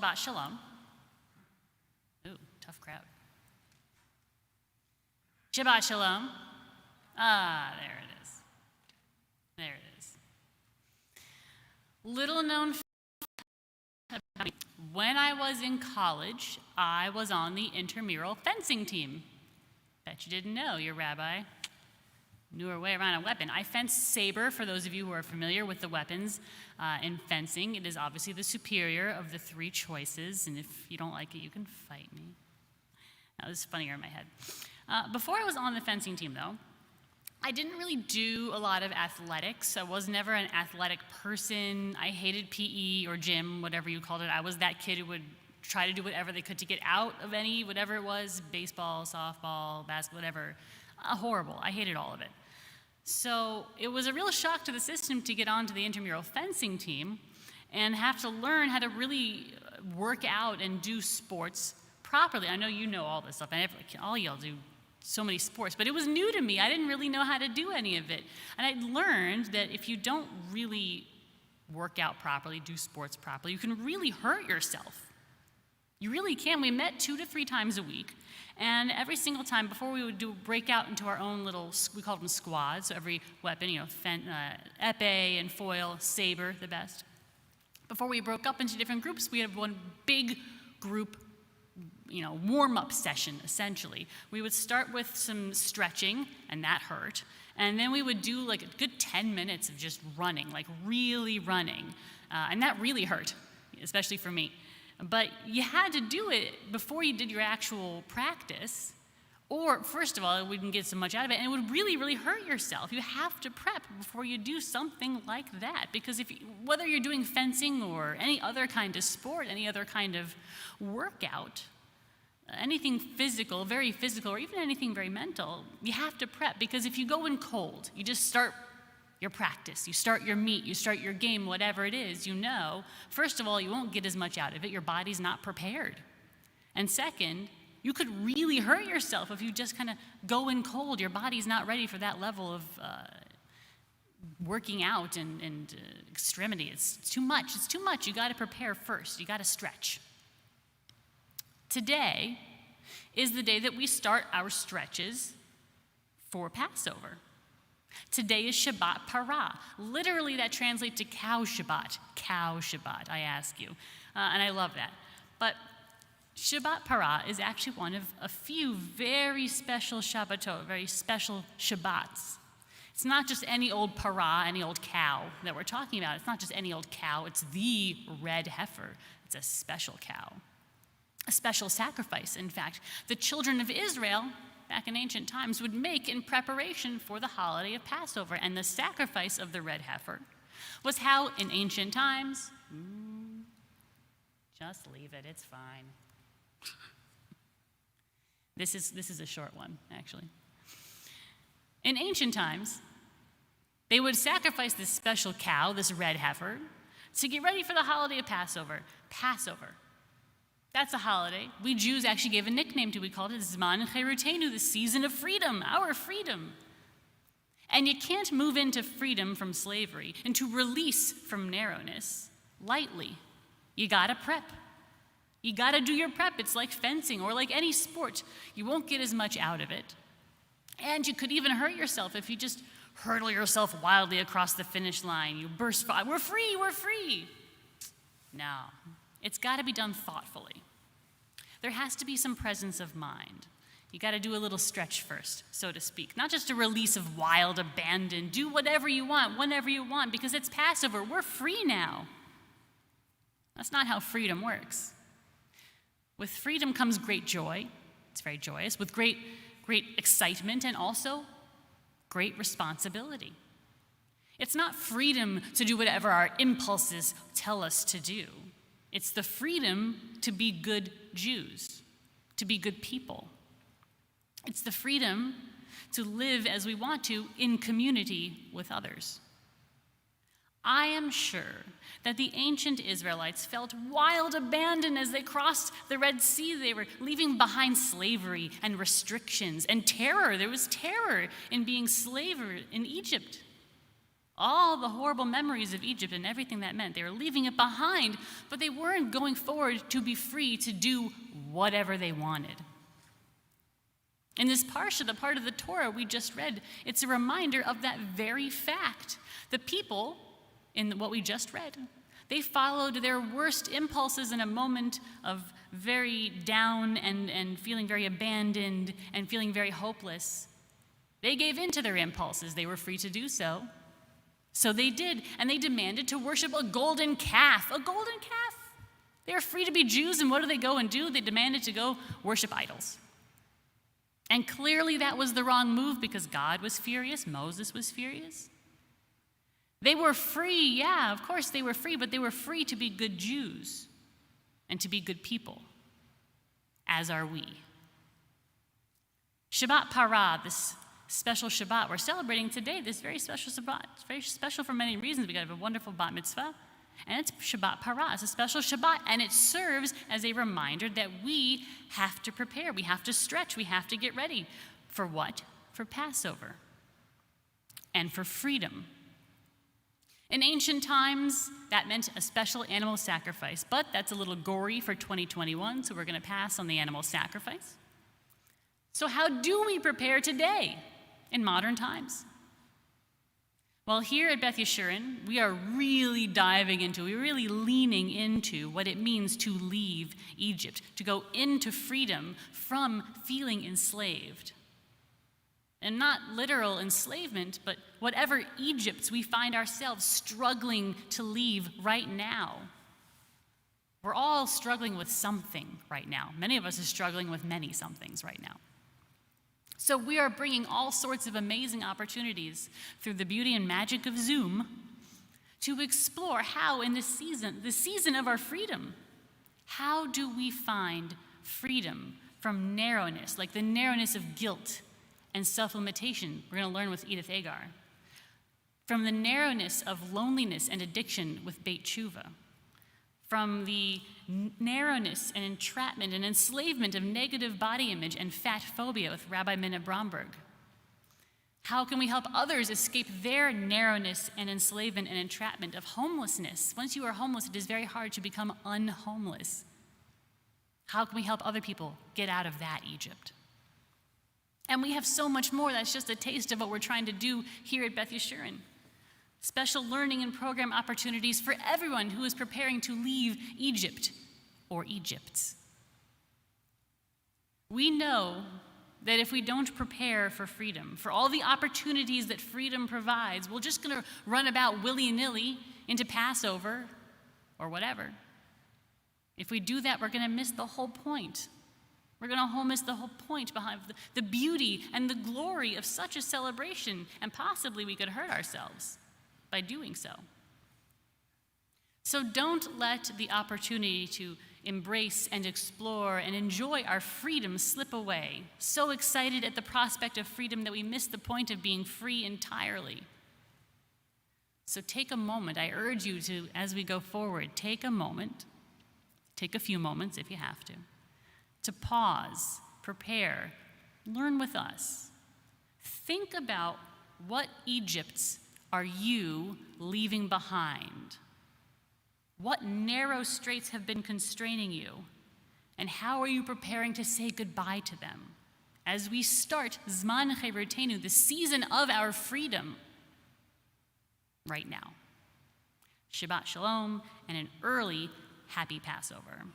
Shabbat Shalom. Ooh, tough crowd. Shabbat Shalom. Ah, there it is. There it is. Little known fact about me. When I was in college, I was on the intramural fencing team. Bet you didn't know, your rabbi knew her way around a weapon. I fenced saber, for those of you who are familiar with the weapons in fencing. It is obviously the superior of the three choices, and if you don't like it, you can fight me. Now, this is funnier in my head. Before I was on the fencing team, though, I didn't really do a lot of athletics. I was never an athletic person. I hated PE or gym, whatever you called it. I was that kid who would try to do whatever they could to get out of any, whatever it was, baseball, softball, basketball, whatever. Horrible. I hated all of it. So it was a real shock to the system to get onto the intramural fencing team and have to learn how to really work out and do sports properly. I know you know all this stuff. All y'all do so many sports, but it was new to me. I didn't really know how to do any of it. And I learned that if you don't really work out properly, do sports properly, you can really hurt yourself. You really can. We met 2 to 3 times a week, and every single time before we would break out into our own little, we called them squads, so every weapon, epee and foil, saber, the best. Before we broke up into different groups, we had one big group warm-up session, essentially. We would start with some stretching, and that hurt. And then we would do like a good 10 minutes of just running, like really running. And that really hurt, especially for me. But you had to do it before you did your actual practice. Or, first of all, it wouldn't get so much out of it, and it would really, really hurt yourself. You have to prep before you do something like that. Because whether you're doing fencing or any other kind of sport, any other kind of workout, anything physical, very physical, or even anything very mental, you have to prep. Because if you go in cold, you just start your practice, you start your meet, you start your game, whatever it is, first of all, you won't get as much out of it. Your body's not prepared. And second, you could really hurt yourself if you just kind of go in cold. Your body's not ready for that level of working out and extremity. It's too much. It's too much. You got to prepare first. You got to stretch. Today is the day that we start our stretches for Passover. Today is Shabbat Parah. Literally, that translates to cow Shabbat. Cow Shabbat, I ask you. And I love that. But Shabbat Parah is actually one of a few very special Shabbatot, very special Shabbats. It's not just any old parah, any old cow that we're talking about. It's not just any old cow. It's the red heifer. It's a special cow. A special sacrifice, in fact, the children of Israel, back in ancient times, would make in preparation for the holiday of Passover. And the sacrifice of the red heifer was how, in ancient times, just leave it, it's fine. This is a short one, actually. In ancient times, they would sacrifice this special cow, this red heifer, to get ready for the holiday of Passover. Passover. That's a holiday we Jews actually gave a nickname to. We called it Zman Cherutenu, the season of freedom, our freedom. And you can't move into freedom from slavery, into release from narrowness, lightly. You gotta prep. You gotta do your prep. It's like fencing or like any sport. You won't get as much out of it. And you could even hurt yourself if you just hurtle yourself wildly across the finish line. You burst, we're free, we're free. No. It's got to be done thoughtfully. There has to be some presence of mind. You got to do a little stretch first, so to speak. Not just a release of wild abandon. Do whatever you want, whenever you want, because it's Passover. We're free now. That's not how freedom works. With freedom comes great joy. It's very joyous. With great excitement and also great responsibility. It's not freedom to do whatever our impulses tell us to do. It's the freedom to be good Jews, to be good people. It's the freedom to live as we want to in community with others. I am sure that the ancient Israelites felt wild abandon as they crossed the Red Sea. They were leaving behind slavery and restrictions and terror. There was terror in being slaves in Egypt. All the horrible memories of Egypt and everything that meant. They were leaving it behind, but they weren't going forward to be free to do whatever they wanted. In this parsha, the part of the Torah we just read, it's a reminder of that very fact. The people, in what we just read, they followed their worst impulses in a moment of very down and feeling very abandoned and feeling very hopeless. They gave in to their impulses. They were free to do so. So they did, and they demanded to worship a golden calf. A golden calf. They were free to be Jews, and what do they go and do? They demanded to go worship idols. And clearly that was the wrong move because God was furious, Moses was furious. They were free, yeah, of course they were free, but they were free to be good Jews and to be good people, as are we. Shabbat Parah, this special Shabbat we're celebrating today, this very special Shabbat. It's very special for many reasons. We got a wonderful bat mitzvah, and it's Shabbat Parah. It's a special Shabbat, and it serves as a reminder that we have to prepare. We have to stretch. We have to get ready. For what? For Passover and for freedom. In ancient times, that meant a special animal sacrifice, but that's a little gory for 2021, so we're going to pass on the animal sacrifice. So how do we prepare today in modern times? Well, here at Beth Yeshurun, we are really we're really leaning into what it means to leave Egypt, to go into freedom from feeling enslaved. And not literal enslavement, but whatever Egypts we find ourselves struggling to leave right now. We're all struggling with something right now. Many of us are struggling with many somethings right now. So we are bringing all sorts of amazing opportunities through the beauty and magic of Zoom to explore how in this season, the season of our freedom, how do we find freedom from narrowness, like the narrowness of guilt and self-limitation we're going to learn with Edith Agar, from the narrowness of loneliness and addiction with Beit Tshuva, from the narrowness and entrapment and enslavement of negative body image and fat phobia with Rabbi Minna Bromberg. How can we help others escape their narrowness and enslavement and entrapment of homelessness? Once you are homeless, it is very hard to become unhomeless. How can we help other people get out of that Egypt? And we have so much more. That's just a taste of what we're trying to do here at Beth Yeshurun. Special learning and program opportunities for everyone who is preparing to leave Egypt or Egypts. We know that if we don't prepare for freedom, for all the opportunities that freedom provides, we're just going to run about willy-nilly into Passover or whatever. If we do that, we're going to miss the whole point. We're going to miss the whole point behind the beauty and the glory of such a celebration, and possibly we could hurt ourselves by doing so. So don't let the opportunity to embrace and explore and enjoy our freedom slip away, so excited at the prospect of freedom that we miss the point of being free entirely. So take a moment. I urge you to, as we go forward, take a moment, take a few moments if you have to pause, prepare, learn with us. Think about what Egypts are you leaving behind? What narrow straits have been constraining you? And how are you preparing to say goodbye to them as we start Zman Cherutenu, the season of our freedom, right now? Shabbat Shalom and an early happy Passover.